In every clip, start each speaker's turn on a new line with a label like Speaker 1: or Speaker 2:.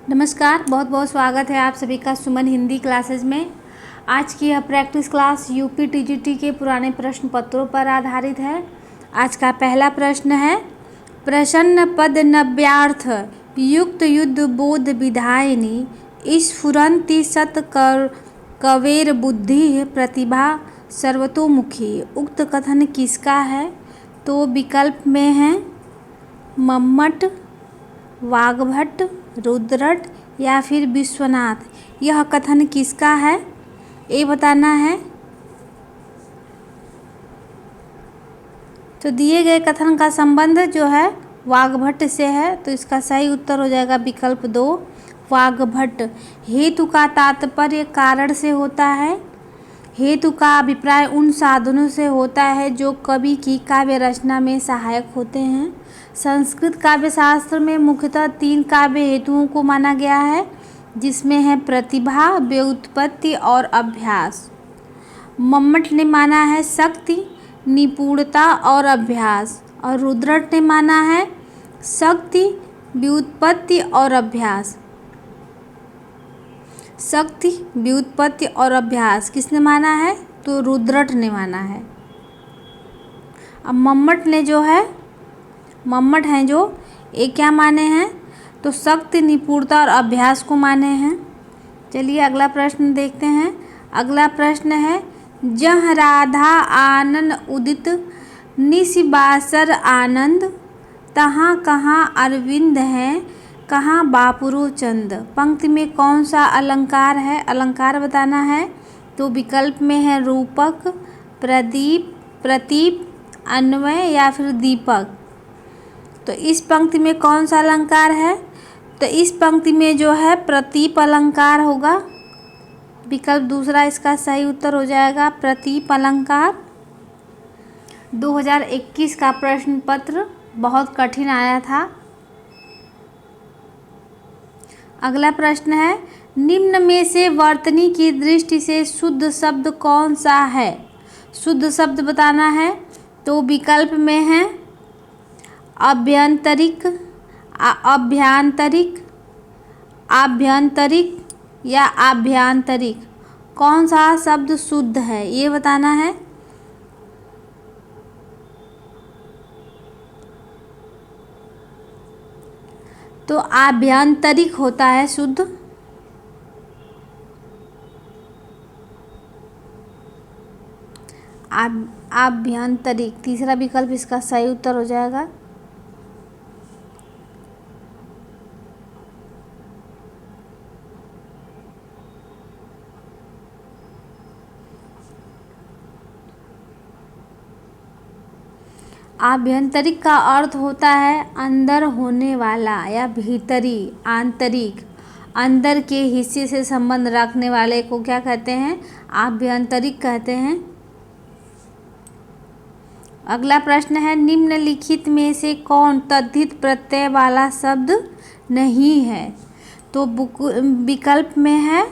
Speaker 1: नमस्कार, बहुत बहुत स्वागत है आप सभी का सुमन हिंदी क्लासेज में। आज की यह प्रैक्टिस क्लास यूपी टीजीटी के पुराने प्रश्न पत्रों पर आधारित है। आज का पहला प्रश्न है, प्रसन्न पद नव्यार्थ युक्त युद्ध बोध विधायिनी स्फुरन्ति सत कवेर बुद्धि प्रतिभा सर्वतोमुखी। उक्त कथन किसका है? तो विकल्प में है मम्मट, वाग्भट, रुद्रट या फिर विश्वनाथ। यह कथन किसका है ये बताना है। तो दिए गए कथन का संबंध जो है वाग्भट से है, तो इसका सही उत्तर हो जाएगा विकल्प 2 वाग्भट। हेतु का तात्पर्य कारण से होता है। हेतु का अभिप्राय उन साधनों से होता है जो कवि की काव्य रचना में सहायक होते हैं। संस्कृत काव्य शास्त्र में मुख्यतः 3 काव्य हेतुओं को माना गया है, जिसमें है प्रतिभा, व्युत्पत्ति और अभ्यास। मम्मट ने माना है शक्ति, निपुणता और अभ्यास, और रुद्रट ने माना है शक्ति, व्युत्पत्ति और अभ्यास। शक्ति, व्युत्पत्ति और अभ्यास किसने माना है? तो रुद्रट ने माना है। अब मम्मट हैं जो ये क्या माने हैं? तो शक्ति, निपुणता और अभ्यास को माने हैं। चलिए अगला प्रश्न देखते हैं। अगला प्रश्न है, जह राधा आनन उदित निशिबासर आनंद, तहाँ कहाँ अरविंद हैं कहाँ बापुरो चंद। पंक्ति में कौन सा अलंकार है? अलंकार बताना है। तो विकल्प में है रूपक, प्रदीप, प्रतीप, अन्वय या फिर दीपक। तो इस पंक्ति में कौन सा अलंकार है? तो इस पंक्ति में जो है प्रतीप अलंकार होगा। विकल्प दूसरा इसका सही उत्तर हो जाएगा प्रतीप अलंकार। 2021 का प्रश्न पत्र बहुत कठिन आया था। अगला प्रश्न है, निम्न में से वर्तनी की दृष्टि से शुद्ध शब्द कौन सा है? शुद्ध शब्द बताना है। तो विकल्प में है अभ्यंतरिक, अभ्यांतरिक, आभ्यंतरिक या आभ्यांतरिक। कौन सा शब्द शुद्ध है ये बताना है। तो आभ्यंतरिक होता है शुद्ध। आभ्यंतरिक तीसरा विकल्प इसका सही उत्तर हो जाएगा। आभ्यंतरिक का अर्थ होता है अंदर होने वाला या भीतरी, आंतरिक, अंदर के हिस्से से संबंध रखने वाले को क्या कहते हैं? आभ्यंतरिक कहते हैं। अगला प्रश्न है, निम्नलिखित में से कौन तद्धित प्रत्यय वाला शब्द नहीं है? तो विकल्प में है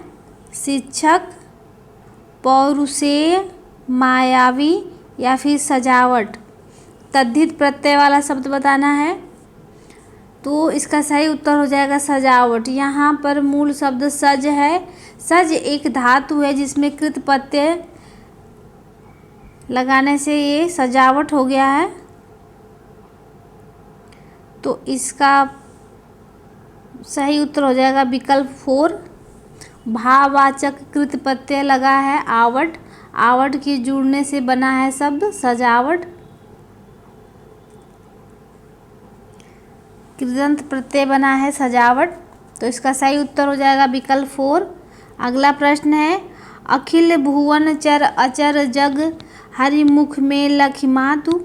Speaker 1: शिक्षक, पौरुषेय, मायावी या फिर सजावट। तद्धित प्रत्यय वाला शब्द बताना है। तो इसका सही उत्तर हो जाएगा सजावट। यहाँ पर मूल शब्द सज है। सज एक धातु है जिसमें कृत प्रत्यय लगाने से ये सजावट हो गया है। तो इसका सही उत्तर हो जाएगा विकल्प 4 भाववाचक कृत प्रत्यय लगा है आवट। आवट के जुड़ने से बना है शब्द सजावट। कृदंत प्रत्यय बना है सजावट। तो इसका सही उत्तर हो जाएगा विकल्प 4। अगला प्रश्न है, अखिल भुवन चर अचर जग हरिमुख में लखिमातु,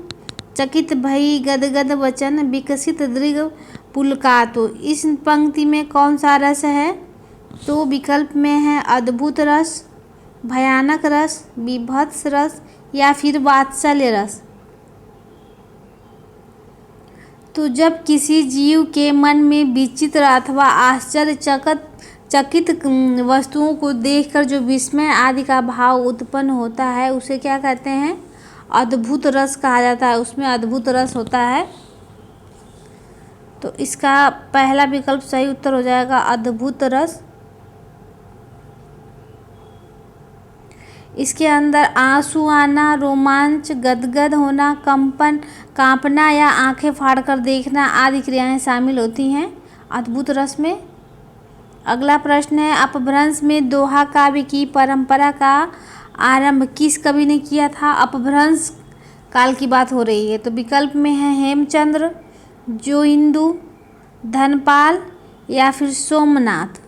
Speaker 1: चकित भई गदगद वचन विकसित दृग पुलकातु। इस पंक्ति में कौन सा रस है? तो विकल्प में है अद्भुत रस, भयानक रस, विभत्स रस या फिर वात्सल्य रस। तो जब किसी जीव के मन में विचित्र अथवा आश्चर्यचकित वस्तुओं को देखकर जो विस्मय आदि का भाव उत्पन्न होता है उसे क्या कहते हैं? अद्भुत रस कहा जाता है। उसमें अद्भुत रस होता है। तो इसका पहला विकल्प सही उत्तर हो जाएगा अद्भुत रस। इसके अंदर आंसू आना, रोमांच, गदगद होना, कंपन, कांपना या आंखें फाड़कर देखना आदि क्रियाएं शामिल होती हैं अद्भुत रस में। अगला प्रश्न है अपभ्रंश में दोहा काव्य की परंपरा का आरंभ किस कवि ने किया था? अपभ्रंश काल की बात हो रही है, तो विकल्प में है हेमचंद्र, जोइंदू, धनपाल या फिर सोमनाथ।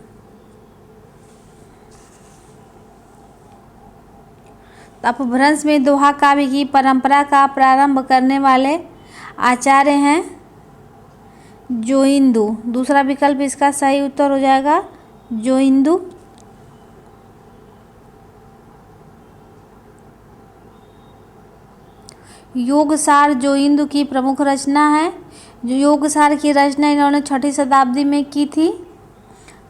Speaker 1: तो अपभ्रंश में दोहा काव्य की परंपरा का प्रारंभ करने वाले आचार्य हैं जोइंदू। दूसरा विकल्प इसका सही उत्तर हो जाएगा जोइंदू। योगसार जोइंदू की प्रमुख रचना है। जो योगसार की रचना इन्होंने 6ठी शताब्दी में की थी।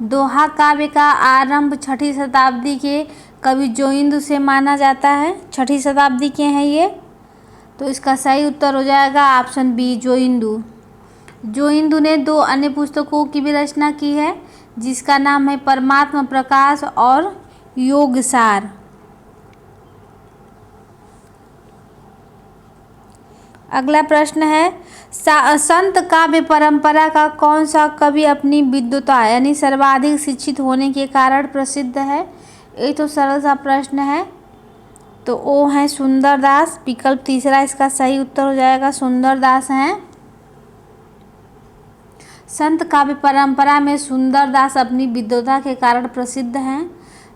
Speaker 1: दोहा काव्य का आरंभ 6ठी शताब्दी के कवि जोइंदू से माना जाता है। 6ठी शताब्दी के हैं ये, तो इसका सही उत्तर हो जाएगा ऑप्शन बी जोइंदू। जोइंदू ने 2 अन्य पुस्तकों की भी रचना की है जिसका नाम है परमात्मा प्रकाश और योगसार। अगला प्रश्न है संत काव्य परंपरा का कौन सा कवि अपनी विद्वता यानी सर्वाधिक शिक्षित होने के कारण प्रसिद्ध है? ये तो सरल सा प्रश्न है, तो वो है सुंदरदास। विकल्प तीसरा इसका सही उत्तर हो जाएगा सुंदरदास हैं। संत काव्य परंपरा में सुंदरदास अपनी विद्वता के कारण प्रसिद्ध हैं।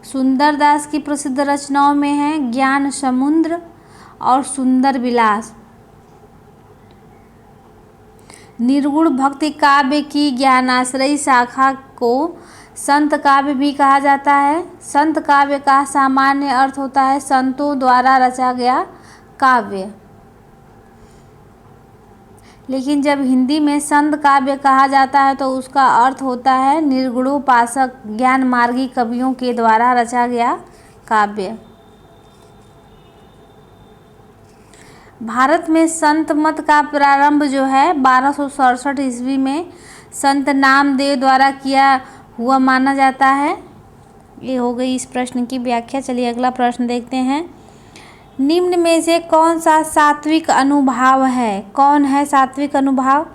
Speaker 1: सुंदरदास की प्रसिद्ध रचनाओं में है ज्ञान समुद्र और सुंदर विलास। निर्गुण भक्ति काव्य की ज्ञानाश्रयी शाखा को संत काव्य भी कहा जाता है। संत काव्य का सामान्य अर्थ होता है संतों द्वारा रचा गया काव्य, लेकिन जब हिंदी में संत काव्य कहा जाता है तो उसका अर्थ होता है निर्गुणोपासक ज्ञान मार्गी कवियों के द्वारा रचा गया काव्य। भारत में संत मत का प्रारंभ जो है 1267 ईस्वी में संत नामदेव द्वारा किया हुआ माना जाता है। ये हो गई इस प्रश्न की व्याख्या। चलिए अगला प्रश्न देखते हैं। निम्न में से कौन सा सात्विक अनुभाव है? कौन है सात्विक अनुभाव?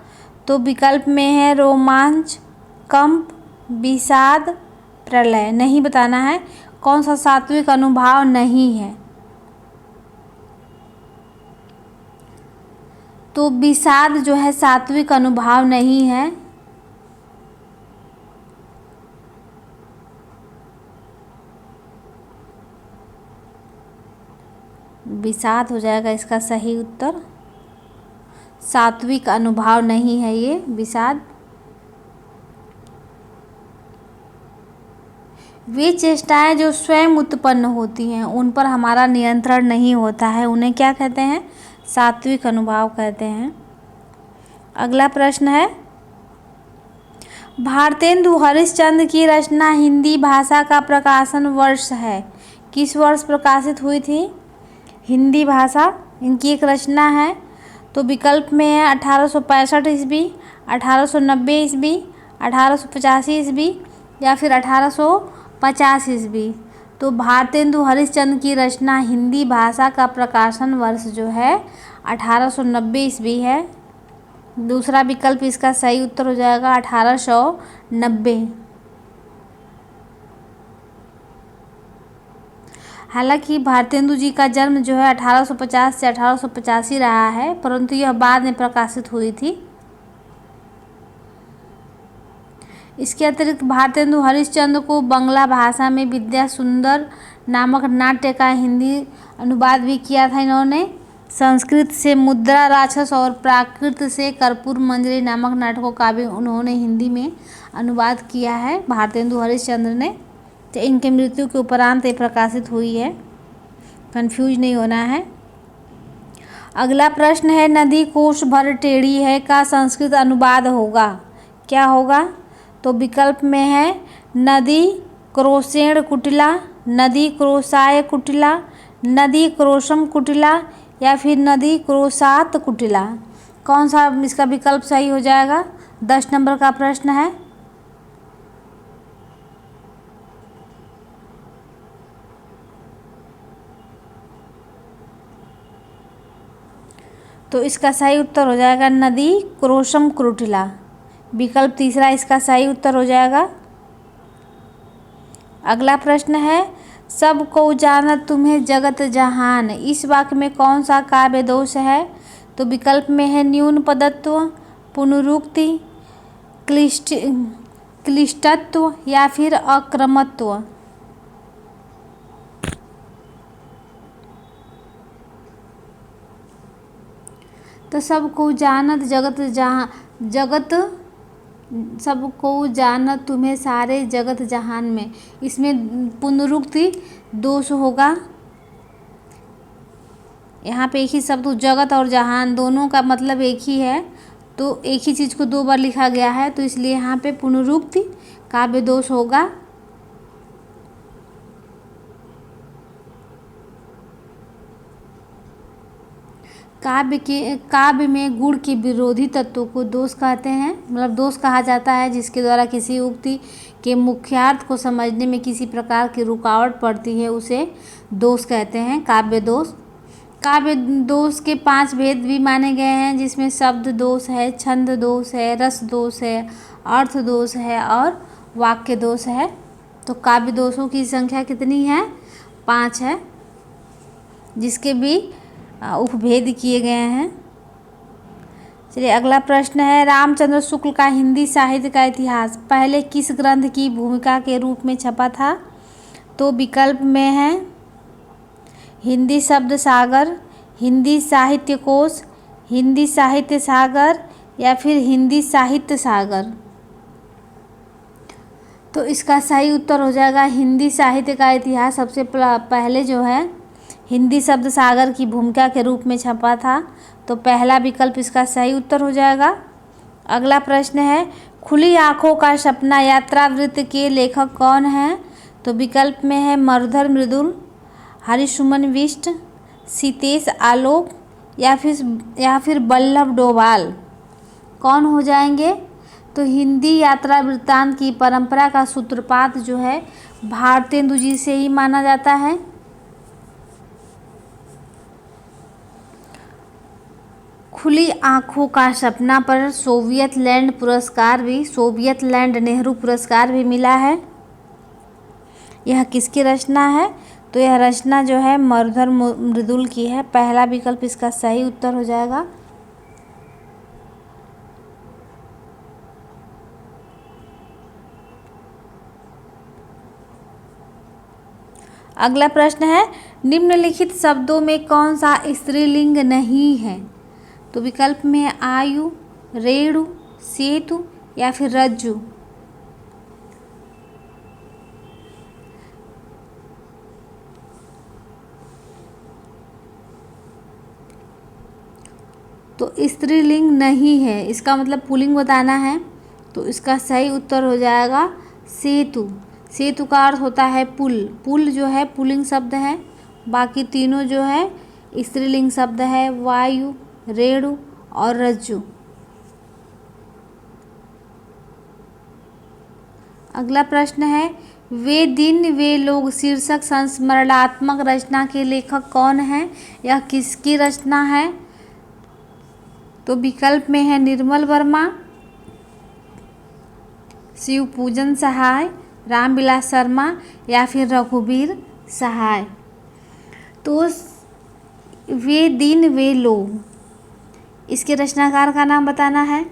Speaker 1: तो विकल्प में है रोमांच, कंप, विषाद, प्रलय। नहीं बताना है कौन सा सात्विक अनुभाव नहीं है। तो विषाद जो है सात्विक अनुभाव नहीं है। विषाद हो जाएगा इसका सही उत्तर। सात्विक अनुभाव नहीं है ये विषाद। वे चेष्टाएं जो स्वयं उत्पन्न होती हैं उन पर हमारा नियंत्रण नहीं होता है, उन्हें क्या कहते हैं? सात्विक अनुभाव कहते हैं। अगला प्रश्न है भारतेंदु हरिश्चंद्र की रचना हिंदी भाषा का प्रकाशन वर्ष है। किस वर्ष प्रकाशित हुई थी? हिंदी भाषा इनकी एक रचना है। तो विकल्प में है 1865 ईस्वी, 1890 ईस्वी, 1885 ईस्वी या फिर 1850 ईस्वी। तो भारतेंदु हरिश्चंद्र की रचना हिंदी भाषा का प्रकाशन वर्ष जो है 1890 ईस्वी है। दूसरा विकल्प इसका सही उत्तर हो जाएगा 1890। हालांकि भारतेंदु जी का जन्म जो है 1850 से 1885 रहा है, परंतु यह बाद में प्रकाशित हुई थी। इसके अतिरिक्त भारतेंदु हरिश्चंद्र को बंगला भाषा में विद्या सुंदर नामक नाट्य का हिंदी अनुवाद भी किया था इन्होंने। संस्कृत से मुद्रा राक्षस और प्राकृत से कर्पूर मंजरी नामक नाटकों का भी उन्होंने हिंदी में अनुवाद किया है भारतेंदु हरिश्चंद्र ने। तो इनके मृत्यु के उपरांत ये प्रकाशित हुई है, कंफ्यूज नहीं होना है। अगला प्रश्न है नदी कोश भर टेढ़ी है का संस्कृत अनुवाद होगा, क्या होगा? तो विकल्प में है नदी क्रोशेण कुटिला, नदी क्रोशाय कुटिला, नदी क्रोशम कुटिला या फिर नदी क्रोशात कुटिला। कौन सा इसका विकल्प सही हो जाएगा? 10 नंबर का प्रश्न है। तो इसका सही उत्तर हो जाएगा नदी क्रोशम क्रुटिला। विकल्प तीसरा इसका सही उत्तर हो जाएगा। अगला प्रश्न है सब को जानत तुम्हें जगत जहान, इस वाक्य में कौन सा काव्य दोष है? तो विकल्प में है न्यून पदत्व, पुनरुक्ति, क्लिष्टत्व या फिर अक्रमत्व। तो सबको जानत सबको जानत तुम्हें सारे जगत जहान में, इसमें पुनरुक्ति दोष होगा। यहाँ पे एक ही शब्द जगत और जहान दोनों का मतलब एक ही है, तो एक ही चीज़ को दो बार लिखा गया है, तो इसलिए यहाँ पे पुनरुक्ति काव्य दोष होगा। काव्य में गुण के विरोधी तत्वों को दोष कहते हैं, मतलब दोष कहा जाता है जिसके द्वारा किसी उक्ति के मुख्यार्थ को समझने में किसी प्रकार की रुकावट पड़ती है, उसे दोष कहते हैं, काव्य दोष। काव्य दोष के 5 भेद भी माने गए हैं, जिसमें शब्द दोष है, छंद दोष है, रस दोष है, अर्थ दोष है और वाक्य दोष है। तो काव्य दोषों की संख्या कितनी है? 5 है, जिसके भी उपभेद किए गए हैं। चलिए अगला प्रश्न है रामचंद्र शुक्ल का हिंदी साहित्य का इतिहास पहले किस ग्रंथ की भूमिका के रूप में छपा था? तो विकल्प में है हिंदी शब्द सागर, हिंदी साहित्य कोश, हिंदी साहित्य सागर या फिर हिंदी साहित्य सागर। तो इसका सही उत्तर हो जाएगा हिंदी साहित्य का इतिहास सबसे पहले जो है हिंदी शब्द सागर की भूमिका के रूप में छपा था, तो पहला विकल्प इसका सही उत्तर हो जाएगा। अगला प्रश्न है खुली आँखों का सपना यात्रावृत्त के लेखक कौन है? तो विकल्प में है मरुधर मृदुल, हरिसुमन बिष्ट, सीतेश आलोक या फिर वल्लभ डोभाल। कौन हो जाएंगे? तो हिंदी यात्रा वृत्तांत की परंपरा का सूत्रपात जो है भारतेंदु जी से ही माना जाता है। खुली आँखों का सपना पर सोवियत लैंड नेहरू पुरस्कार भी मिला है। यह किसकी रचना है? तो यह रचना जो है मरुधर मृदुल की है। पहला विकल्प इसका सही उत्तर हो जाएगा। अगला प्रश्न है निम्नलिखित शब्दों में कौन सा स्त्रीलिंग नहीं है? तो विकल्प में है आयु, रेणु, सेतु या फिर रज्जु। तो स्त्रीलिंग नहीं है, इसका मतलब पुल्लिंग बताना है, तो इसका सही उत्तर हो जाएगा सेतु। सेतु का अर्थ होता है पुल। पुल जो है पुल्लिंग शब्द है, बाकी तीनों जो है स्त्रीलिंग शब्द है, वायु, रेणु और रज्जु। अगला प्रश्न है वे दिन वे लोग शीर्षक संस्मरणात्मक रचना के लेखक कौन हैं? यह किसकी रचना है? तो विकल्प में है निर्मल वर्मा, शिवपूजन सहाय, रामविलास शर्मा या फिर रघुवीर सहाय। तो वे दिन वे लोग, इसके रचनाकार का नाम बताना है।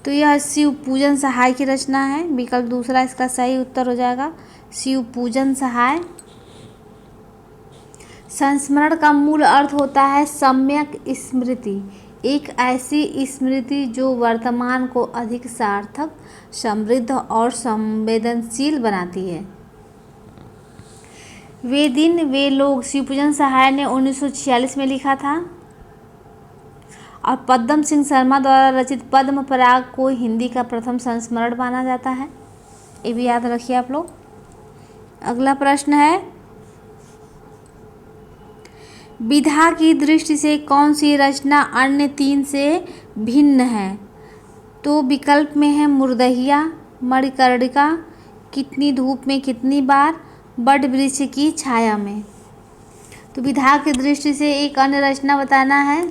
Speaker 1: तो यह शिवपूजन सहाय की रचना है। विकल्प दूसरा इसका सही उत्तर हो जाएगा शिवपूजन सहाय। संस्मरण का मूल अर्थ होता है सम्यक स्मृति, एक ऐसी स्मृति जो वर्तमान को अधिक सार्थक, समृद्ध और संवेदनशील बनाती है। वे दिन वे लोग शिवपूजन सहाय ने 1946 में लिखा था और पद्म सिंह शर्मा द्वारा रचित पद्म पराग को हिंदी का प्रथम संस्मरण माना जाता है। ये भी याद रखिए आप लोग। अगला प्रश्न है विधा की दृष्टि से कौन सी रचना अन्य तीन से भिन्न है? तो विकल्प में है मुर्दहिया, मणिकर्णिका, कितनी धूप में कितनी बार, बट वृक्ष की छाया में। तो विधा की दृष्टि से एक अन्य रचना बताना है।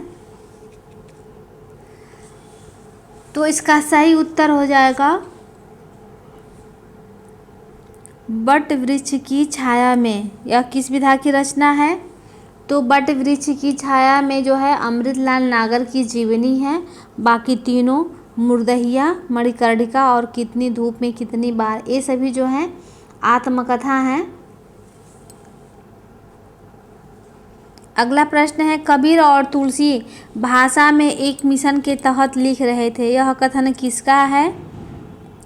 Speaker 1: तो इसका सही उत्तर हो जाएगा बट वृक्ष की छाया में। यह किस विधा की रचना है? तो बट वृक्ष की छाया में जो है अमृतलाल नागर की जीवनी है। बाकी तीनों मुर्दहिया, मणिकर्णिका और कितनी धूप में कितनी बार, ये सभी जो हैं आत्मकथा हैं। अगला प्रश्न है कबीर और तुलसी भाषा में एक मिशन के तहत लिख रहे थे, यह कथन किसका है?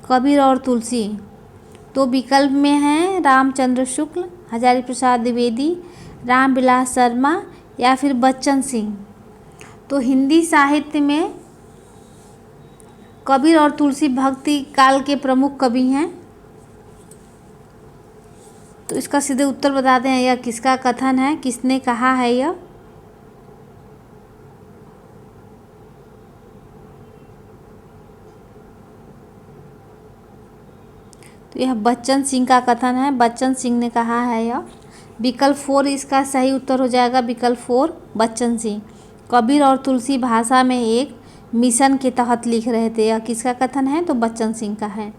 Speaker 1: कबीर और तुलसी। तो विकल्प में है रामचंद्र शुक्ल, हजारी प्रसाद द्विवेदी, रामविलास शर्मा या फिर बच्चन सिंह। तो हिंदी साहित्य में कबीर और तुलसी भक्ति काल के प्रमुख कवि हैं। तो इसका सीधे उत्तर बताते हैं, यह किसका कथन है, किसने कहा है यह? तो यह बच्चन सिंह का कथन है, बच्चन सिंह ने कहा है यह। विकल्प 4 इसका सही उत्तर हो जाएगा, विकल्प 4 बच्चन सिंह। कबीर और तुलसी भाषा में एक मिशन के तहत लिख रहे थे, यह किसका कथन है? तो बच्चन सिंह का है।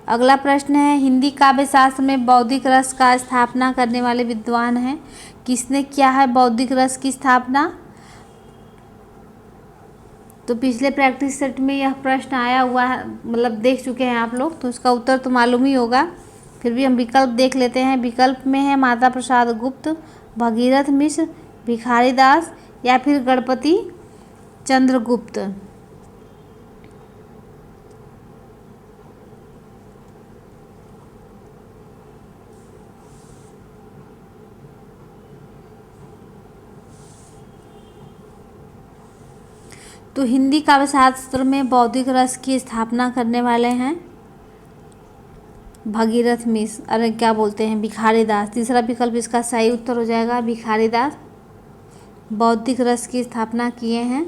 Speaker 1: अगला प्रश्न है हिंदी काव्य शास्त्र में बौद्धिक रस का स्थापना करने वाले विद्वान हैं, किसने किया है बौद्धिक रस की स्थापना? तो पिछले प्रैक्टिस सेट में यह प्रश्न आया हुआ है, मतलब देख चुके हैं आप लोग, तो इसका उत्तर तो मालूम ही होगा, फिर भी हम विकल्प देख लेते हैं। विकल्प में है माता प्रसाद गुप्त, भगीरथ मिश्र, भिखारी दास या फिर गणपति चंद्रगुप्त। तो हिंदी काव्य शास्त्र में बौद्धिक रस की स्थापना करने वाले हैं भगीरथ मिश्र, अरे क्या बोलते हैं, भिखारी दास। तीसरा विकल्प इसका सही उत्तर हो जाएगा, भिखारी दास बौद्धिक रस की स्थापना किए हैं।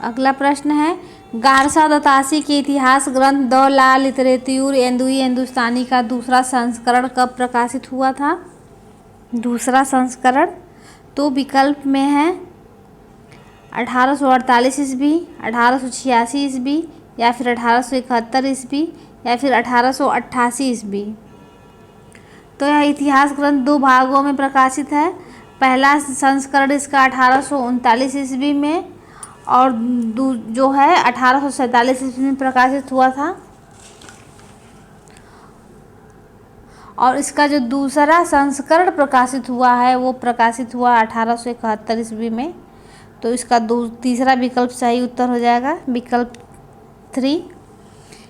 Speaker 1: अगला प्रश्न है गारसा दतासी के इतिहास ग्रंथ द ला लिटरेच्यूर एंदुई हिंदुस्तानी का दूसरा संस्करण कब प्रकाशित हुआ था? दूसरा संस्करण। तो विकल्प में है 1848 ईस्वी, 1886 ईस्वी या फिर 1871 ईस्वी या फिर 1888 ईस्वी। तो यह इतिहास ग्रंथ 2 भागों में प्रकाशित है। पहला संस्करण इसका 1839 ईस्वी में और जो है 1847 ईस्वी में प्रकाशित हुआ था। और इसका जो दूसरा संस्करण प्रकाशित हुआ है वो प्रकाशित हुआ 1871 ईस्वी में। तो इसका तीसरा विकल्प सही उत्तर हो जाएगा, विकल्प 3।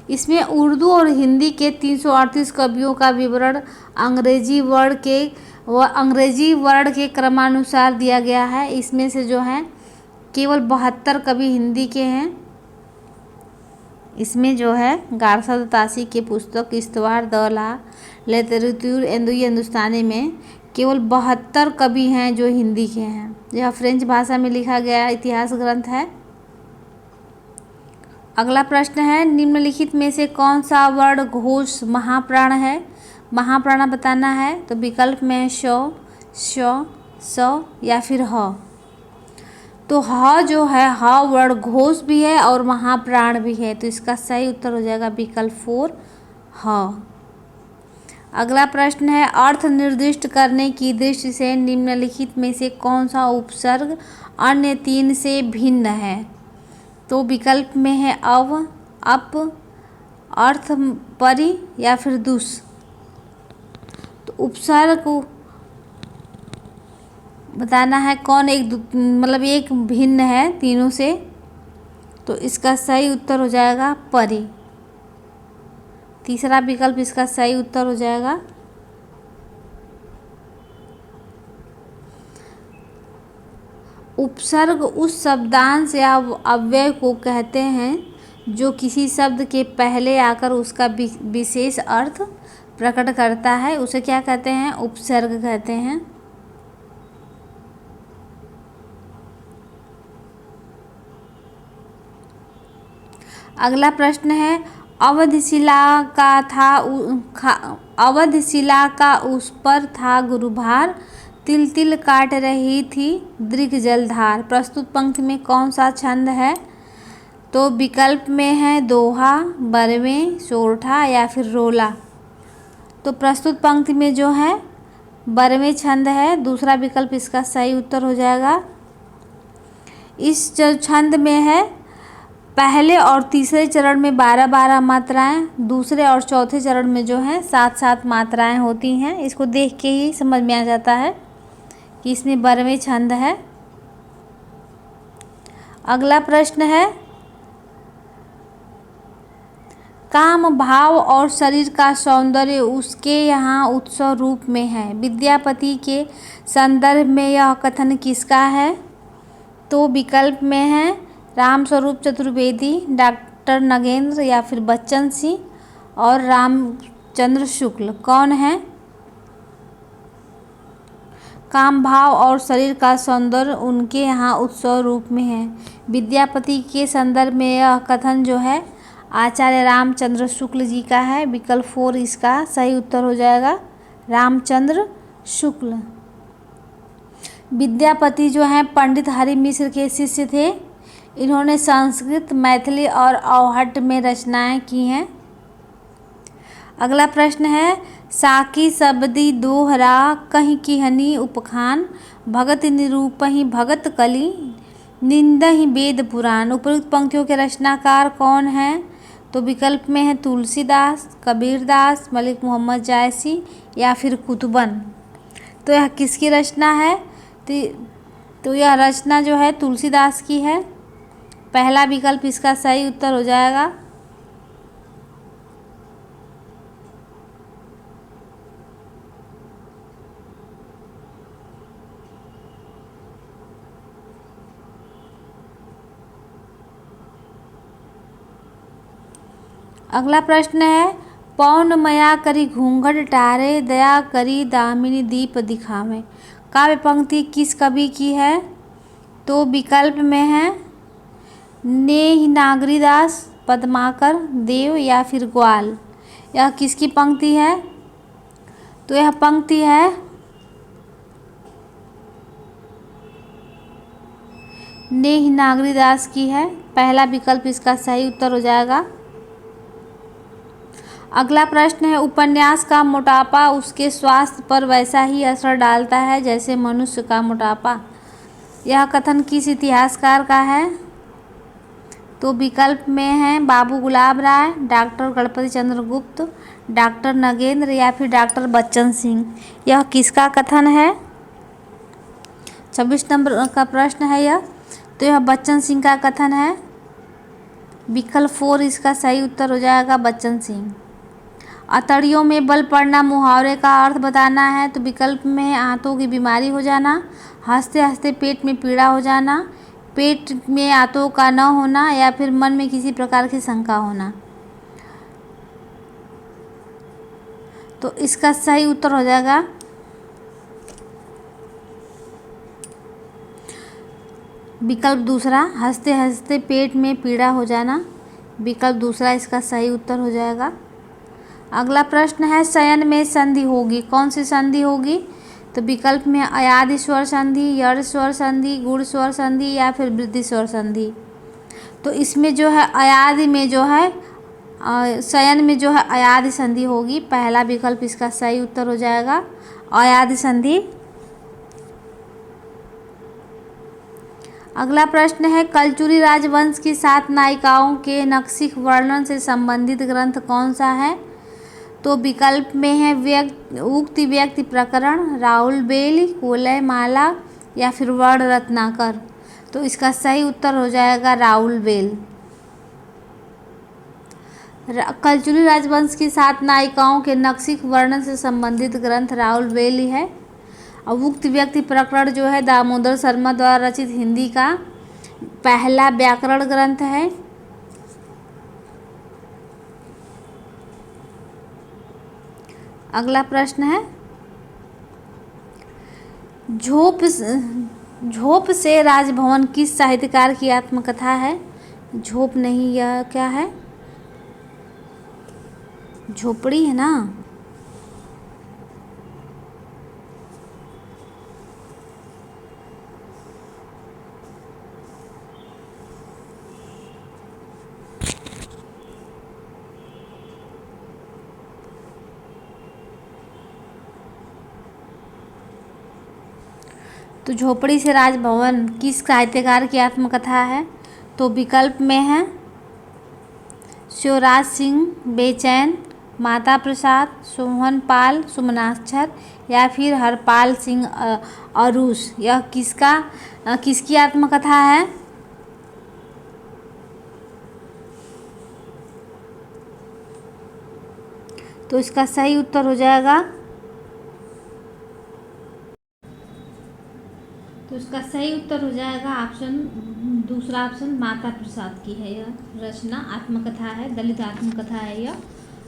Speaker 1: इसमें उर्दू और हिंदी के 338 कवियों का विवरण अंग्रेजी वर्ण के क्रमानुसार दिया गया है। इसमें से जो है केवल 72 कवि हिंदी के हैं। इसमें जो है गारसा दतासी की पुस्तक इस्तवार द ला लिटरेच्यूर एंदुई हिंदुस्तानी में केवल 72 कवि हैं जो हिंदी के हैं। यह फ्रेंच भाषा में लिखा गया इतिहास ग्रंथ है। अगला प्रश्न है निम्नलिखित में से कौन सा वर्ण घोष महाप्राण है? महाप्राण बताना है। तो विकल्प में श, स या फिर ह। तो ह जो है ह वर्ण घोष भी है और महाप्राण भी है, तो इसका सही उत्तर हो जाएगा विकल्प 4 ह। अगला प्रश्न है अर्थ निर्दिष्ट करने की दृष्टि से निम्नलिखित में से कौन सा उपसर्ग अन्य 3 से भिन्न है? तो विकल्प में है अव, अप, अर्थ, परि या फिर दुस। तो उपसर्ग को बताना है कौन एक भिन्न है तीनों से, तो इसका सही उत्तर हो जाएगा परि। तीसरा विकल्प इसका सही उत्तर हो जाएगा। उपसर्ग उस शब्दांश या अव्यय को कहते हैं जो किसी शब्द के पहले आकर उसका विशेष अर्थ प्रकट करता है उसे क्या कहते हैं? उपसर्ग कहते हैं। अगला प्रश्न है, अवधशिला का उस पर था गुरुभार, तिल तिल काट रही थी दीर्घ जलधार। प्रस्तुत पंक्ति में कौन सा छंद है? तो विकल्प में है दोहा, बरवें, सोरठा या फिर रोला। तो प्रस्तुत पंक्ति में जो है बरवें छंद है, दूसरा विकल्प इसका सही उत्तर हो जाएगा। इस जो छंद में है पहले और तीसरे चरण में 12-12 मात्राएं, दूसरे और चौथे चरण में जो है 7-7 मात्राएं होती हैं। इसको देख के ही समझ में आ जाता है कि इसमें 12वें छंद है। अगला प्रश्न है, काम भाव और शरीर का सौंदर्य उसके यहाँ उत्सव रूप में है। विद्यापति के संदर्भ में यह कथन किसका है? तो विकल्प में है रामस्वरूप चतुर्वेदी, डॉक्टर नगेंद्र या फिर बच्चन सिंह और रामचंद्र शुक्ल। कौन है? काम भाव और शरीर का सौंदर्य उनके यहाँ उत्सव रूप में है। विद्यापति के संदर्भ में यह कथन जो है आचार्य रामचंद्र शुक्ल जी का है। विकल्प 4 इसका सही उत्तर हो जाएगा, रामचंद्र शुक्ल। विद्यापति जो हैं पंडित हरि मिश्र के शिष्य थे। इन्होंने संस्कृत, मैथिली और अवहट्ट में रचनाएं की हैं। अगला प्रश्न है, साकी शब्दी दोहरा कहीं किहनी उपखान, भगत निरूपहि भगत कली निंदहि वेद पुराण। उपयुक्त पंक्तियों के रचनाकार कौन हैं? तो विकल्प में है तुलसीदास, कबीरदास, मलिक मोहम्मद जायसी या फिर कुतुबन। तो यह किसकी रचना है? तो यह रचना जो है तुलसीदास की है। पहला विकल्प इसका सही उत्तर हो जाएगा। अगला प्रश्न है, पौन मया करी घूंघट टारे, दया करी दामिनी दीप दिखावे। काव्य पंक्ति किस कवि की है? तो विकल्प में है नेहि नागरीदास, पद्माकर, देव या फिर ग्वाल। यह किसकी पंक्ति है? तो यह पंक्ति है नेहि नागरीदास की है। पहला विकल्प इसका सही उत्तर हो जाएगा। अगला प्रश्न है, उपन्यास का मोटापा उसके स्वास्थ्य पर वैसा ही असर डालता है जैसे मनुष्य का मोटापा। यह कथन किस इतिहासकार का है? तो विकल्प में है बाबू गुलाब राय, डॉक्टर गणपति चंद्र गुप्त, डॉक्टर नगेंद्र या फिर डॉक्टर बच्चन सिंह। यह किसका कथन है? 26 नंबर का प्रश्न है यह। तो यह बच्चन सिंह का कथन है। विकल्प 4 इसका सही उत्तर हो जाएगा, बच्चन सिंह। अतड़ियों में बल पड़ना मुहावरे का अर्थ बताना है। तो विकल्प में है आंतों की बीमारी हो जाना, हंसते हंसते पेट में पीड़ा हो जाना, पेट में आंतों का न होना या फिर मन में किसी प्रकार की शंका होना। तो इसका सही उत्तर हो जाएगा विकल्प दूसरा, हंसते हंसते पेट में पीड़ा हो जाना। विकल्प दूसरा इसका सही उत्तर हो जाएगा। अगला प्रश्न है, शयन में संधि होगी, कौन सी संधि होगी? तो विकल्प में अयादि स्वर संधि, यड़ स्वर संधि, गुण स्वर संधि या फिर वृद्धि स्वर संधि। तो इसमें जो है अयादि में जो है शयन में जो है अयादि संधि होगी। पहला विकल्प इसका सही उत्तर हो जाएगा, अयादि संधि। अगला प्रश्न है, कलचुरी राजवंश की 7 नायिकाओं के नक्शिक वर्णन से संबंधित ग्रंथ कौन सा है? तो विकल्प में है उक्ति व्यक्ति प्रकरण, राहुल बेल, कोलय माला या फिर वर्ण रत्नाकर। तो इसका सही उत्तर हो जाएगा राहुल बेल। कलचुरी राजवंश की 7 नायिकाओं के नक्शिक वर्णन से संबंधित ग्रंथ राहुल बेल ही है। और उक्त व्यक्ति प्रकरण जो है दामोदर शर्मा द्वारा रचित हिंदी का पहला व्याकरण ग्रंथ है। अगला प्रश्न है, झोप से राजभवन किस साहित्यकार की आत्मकथा है? झोप नहीं, यह क्या है? झोपड़ी है ना। तो झोपड़ी से राजभवन किस साहित्यकार की आत्मकथा है? तो विकल्प में है शिवराज सिंह बेचैन, माता प्रसाद, सोहन पाल सुमनाक्षर या फिर हरपाल सिंह अरूस। यह किसकी आत्मकथा है? तो इसका सही उत्तर हो जाएगा ऑप्शन दूसरा ऑप्शन, माता प्रसाद की है यह रचना, आत्मकथा है, दलित आत्मकथा है यह।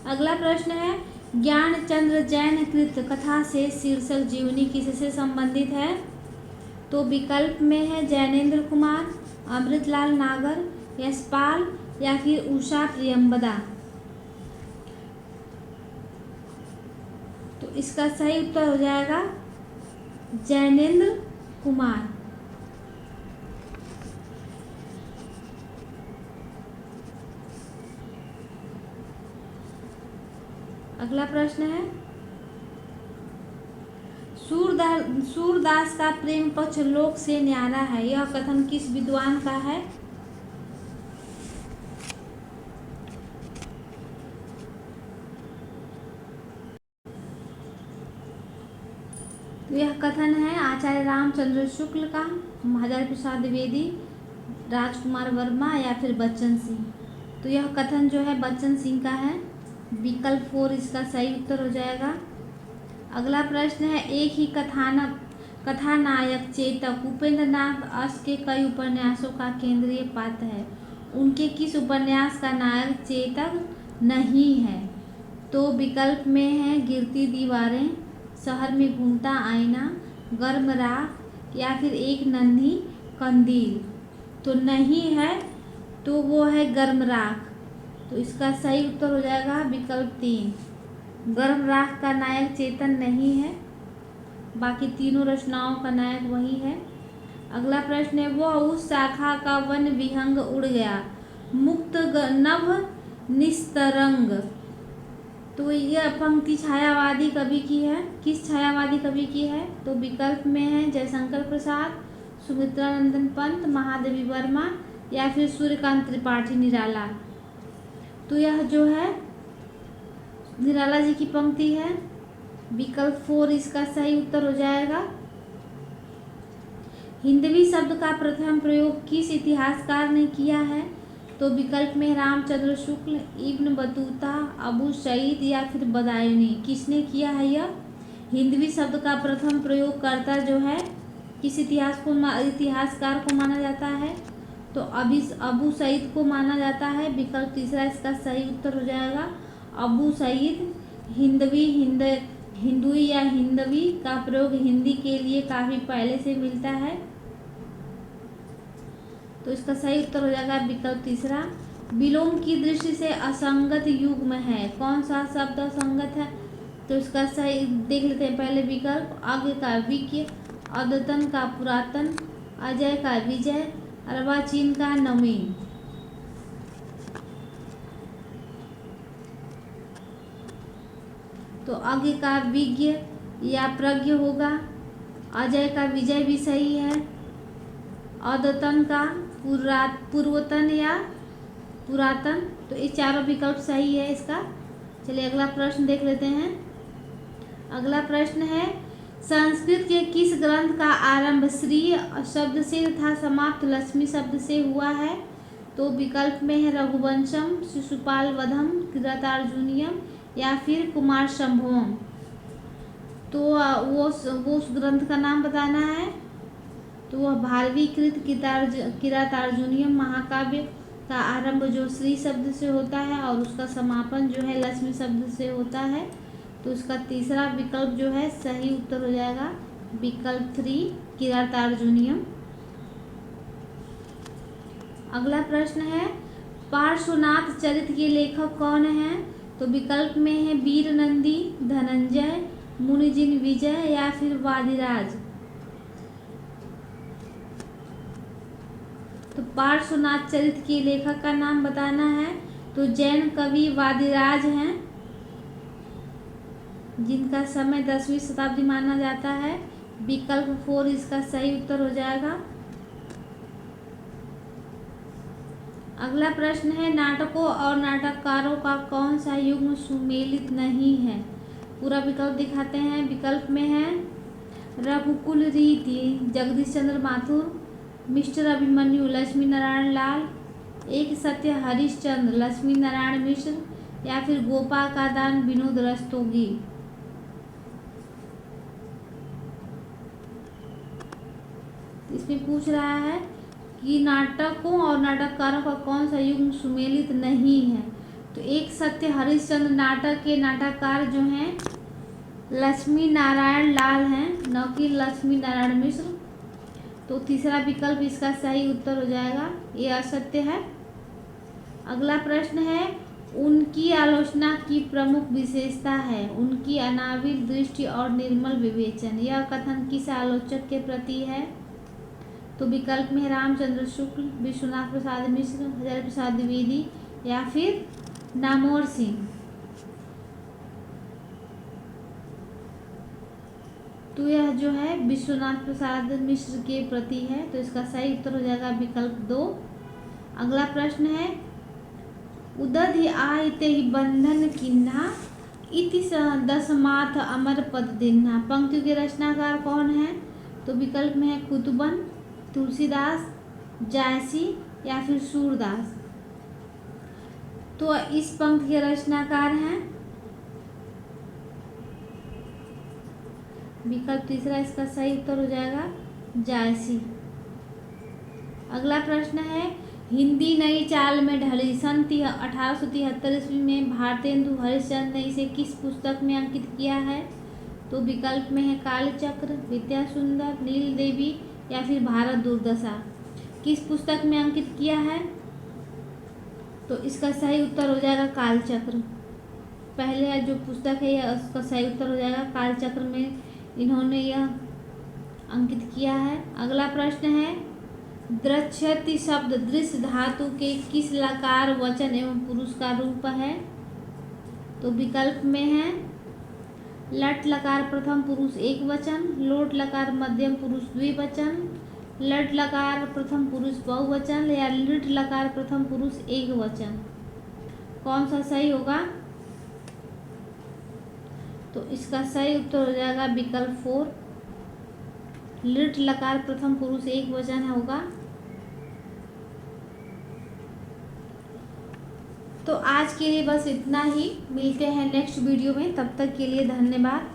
Speaker 1: अगला प्रश्न है, ज्ञानचंद्र जैन कृत कथा से शीर्षक जीवनी किससे संबंधित है? तो विकल्प में है जैनेन्द्र कुमार, अमृतलाल नागर, यशपाल या फिर उषा प्रियंबदा। तो इसका सही उत्तर हो जाएगा जैनेन्द्र कुमार। अगला प्रश्न है, सूरदास का प्रेम पक्ष लोक से न्यारा है, यह कथन किस विद्वान का है? तो यह कथन है आचार्य रामचंद्र शुक्ल का, हजारी प्रसाद द्विवेदी, राजकुमार वर्मा या फिर बच्चन सिंह। तो यह कथन जो है बच्चन सिंह का है। विकल्प 4 इसका सही उत्तर हो जाएगा। अगला प्रश्न है, एक ही कथानायक चेतक उपेंद्र नाथ अश के कई उपन्यासों का केंद्रीय पात्र है, उनके किस उपन्यास का नायक चेतक नहीं है? तो विकल्प में है गिरती दीवारें, शहर में घूमता आईना, गर्म राख या फिर एक नन्ही कंदील। तो नहीं है, तो वो है गर्म राख। तो इसका सही उत्तर हो जाएगा विकल्प 3, गर्म राख का नायक चेतन नहीं है, बाकी तीनों रचनाओं का नायक वही है। अगला प्रश्न है, वह उस शाखा का वन विहंग उड़ गया, मुक्त नभ निस्तरंग। तो यह पंक्ति छायावादी कवि की है, किस छायावादी कवि की है? तो विकल्प में है जयशंकर प्रसाद, सुमित्रानंदन पंत, महादेवी वर्मा या फिर सूर्यकांत त्रिपाठी निराला। तो यह जो है निराला जी की पंक्ति है। विकल्प 4 इसका सही उत्तर हो जाएगा। हिंदवी शब्द का प्रथम प्रयोग किस इतिहासकार ने किया है? तो विकल्प में रामचंद्र शुक्ल, इब्न बतूता, अबू सईद या फिर बदायूनी। किसने किया है यह? हिंदवी शब्द का प्रथम प्रयोगकर्ता जो है किस इतिहासकार को माना जाता है? तो अबू सईद को माना जाता है। विकल्प तीसरा इसका सही उत्तर हो जाएगा अबू सईद। हिंदुई या हिंदवी का प्रयोग हिंदी के लिए काफ़ी पहले से मिलता है। तो इसका सही उत्तर हो जाएगा विकल्प तीसरा। विलोम की दृष्टि से असंगत युग्म है, कौन सा शब्द असंगत है? तो इसका सही देख लेते हैं पहले विकल्प। अज्ञ का विज्ञ, अद्यतन का पुरातन, अजय का विजय, अर्वाचीन का नवीन। तो अज्ञ का विज्ञ या प्रज्ञ होगा, अजय का विजय भी सही है, अद्यतन का पूर्वतन या पुरातन। तो ये चारों विकल्प सही है इसका। चलिए अगला प्रश्न देख लेते हैं। अगला प्रश्न है, संस्कृत के किस ग्रंथ का आरंभ श्री शब्द से तथा समाप्त लक्ष्मी शब्द से हुआ है? तो विकल्प में है रघुवंशम, शिशुपाल वधम, किरातार्जुनीयम या फिर कुमार संभवम। तो वो उस ग्रंथ का नाम बताना है। तो वह भारवीकृत किरातार्जुनीयम महाकाव्य का आरंभ जो श्री शब्द से होता है और उसका समापन जो है लक्ष्मी शब्द से होता है। तो इसका तीसरा विकल्प जो है सही उत्तर हो जाएगा विकल्प 3 किरातार्जुनीयम। अगला प्रश्न है पार्श्वनाथ चरित के लेखक कौन हैं? तो विकल्प में है वीर नंदी, धनंजय, मुनिजिन विजय या फिर वादिराज। तो पार्श्वनाथ चरित के लेखक का नाम बताना है। तो जैन कवि वादिराज हैं, जिनका समय 10वीं शताब्दी माना जाता है। विकल्प 4 इसका सही उत्तर हो जाएगा। अगला प्रश्न है नाटकों और नाटककारों का कौन सा युग्म सुमेलित नहीं है? पूरा विकल्प दिखाते हैं। विकल्प में है रघुकुल रीति जगदीश चंद्र माथुर, मिस्टर अभिमन्यु लक्ष्मी नारायण लाल, एक सत्य हरिश्चंद्र लक्ष्मी नारायण मिश्र या फिर गोपाल का दान विनोद रस्तोगी। इसमें पूछ रहा है कि नाटकों और नाटककारों का कौन सा युग्म सुमेलित नहीं है। तो एक सत्य हरिश्चंद्र नाटक के नाटककार जो हैं लक्ष्मी नारायण लाल हैं, न कि लक्ष्मी नारायण मिश्र। तो तीसरा विकल्प इसका सही उत्तर हो जाएगा, ये असत्य है। अगला प्रश्न है उनकी आलोचना की प्रमुख विशेषता है उनकी अनाविल दृष्टि और निर्मल विवेचन। यह कथन किस आलोचक के प्रति है? तो विकल्प में रामचंद्र शुक्ल, विश्वनाथ प्रसाद मिश्र, हजारी प्रसाद द्विवेदी या फिर नामवर सिंह। तो यह जो है विश्वनाथ प्रसाद मिश्र के प्रति है। तो इसका सही उत्तर हो जाएगा विकल्प 2। अगला प्रश्न है उदधि आयते ही बंधन किन्हा इति दसमाथ अमर पद दिन्हा। पंक्तियों के रचनाकार कौन है? तो विकल्प में है कुतुबन, तुलसीदास, जायसी या फिर सूरदास। तो इस पंक्ति के रचनाकार हैं विकल्प तीसरा इसका सही उत्तर हो जाएगा जायसी। अगला प्रश्न है हिंदी नई चाल में ढली सन 1873 ईस्वी में भारतेंदु हरिश्चंद्र ने इसे किस पुस्तक में अंकित किया है? तो विकल्प में है कालचक्र, विद्या सुंदर, नील देवी या फिर भारत दुर्दशा। किस पुस्तक में अंकित किया है? तो इसका सही उत्तर हो जाएगा कालचक्र। पहले जो पुस्तक है यह उसका सही उत्तर हो जाएगा कालचक्र में इन्होंने यह अंकित किया है। अगला प्रश्न है द्रक्ष्यति शब्द दृश्य धातु के किस लकार वचन एवं पुरुष का रूप है? तो विकल्प में है लट लकार प्रथम पुरुष एक वचन, लोट लकार मध्यम पुरुष द्विवचन, लट लकार प्रथम पुरुष बहुवचन या लिट लकार प्रथम पुरुष एक वचन। कौन सा सही होगा? तो इसका सही उत्तर हो जाएगा विकल्प 4, लिट लकार प्रथम पुरुष एक वचन होगा। तो आज के लिए बस इतना ही। मिलते हैं नेक्स्ट वीडियो में, तब तक के लिए धन्यवाद।